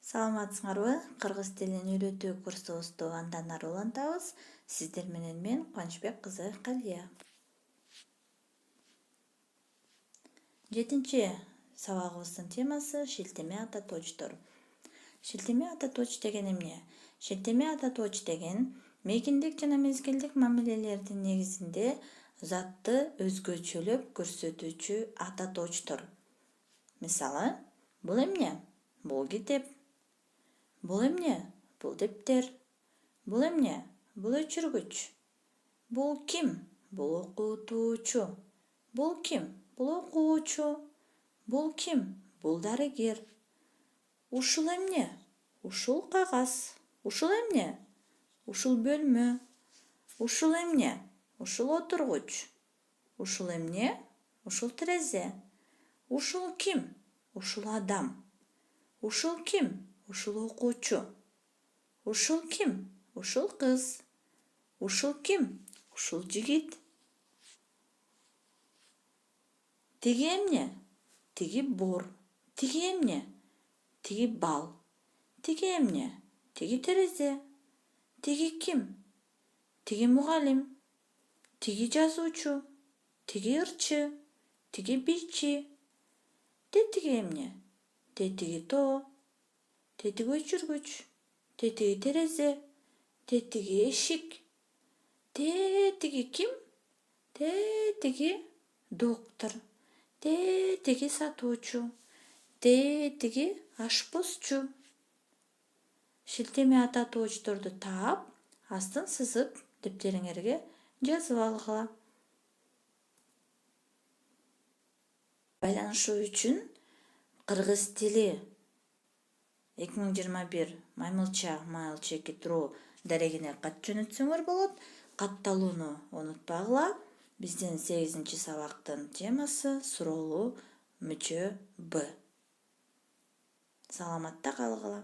Саламатсыңарбы? Кыргыз тилин үйрөтүү курсубузду андан ары улантабыз. Сиздер менен мен Кубанычбек кызы Калия. 7-чи сабагыбыздын темасы шилтеме ата точтор. Шилтеме ата точ деген эмне? Шилтеме ата точ деген мейкиндик жана мезгилдик мамилелердин негизинде затты өзгөчөлөп көрсөтүүчү ата точтор. Мисалы, бул эмне? Бул китеп. Бул эмне? Бул дептер. Бул эмне? Бул өчүргүч. Бул ким? Бул окутуучу. Бул ким? Бул окуучу. Бул ким? Бул дарыгер. Ушул эмне? Ушул кагаз. Ушул эмне? Ушул бөлмө. Ушул эмне? Ушул отургуч. Ушул эмне? Ушул терезе. Ушул ким? Ушул адам. Ушул ким? Ушул окуучу. Ушул ким? Ушул кыз. Ушул ким? Ушул жигит. Тиги эмне? Тиги бор. Тиги эмне? Тиги бал. Тиги эмне? Тиги терезе. Тиги ким? Тиги мугалим. Тиги жазуучу. Тиги ырчы. Тиги бийчи. Тетиги эмне? Тетиги тоо. Тетиги өчүргүч. Тетиги терезе. Тетиги эшик. Тетиги ким? Тетиги доктор. Тетиги сатуучу. Тетиги ашпозчу. Шилтеме ата точторду таап, астын сызып, дептериңерге жазып алгыла. Байланышуу үчүн кыргыз тили 2021 маймылча майл чеки туруу дарегине кат жөнөтсөңөр болот. Катталууну унутпагыла. Биздин 8-чи сабактын темасы суроолуу мүчө Б. Саламатта калгыла.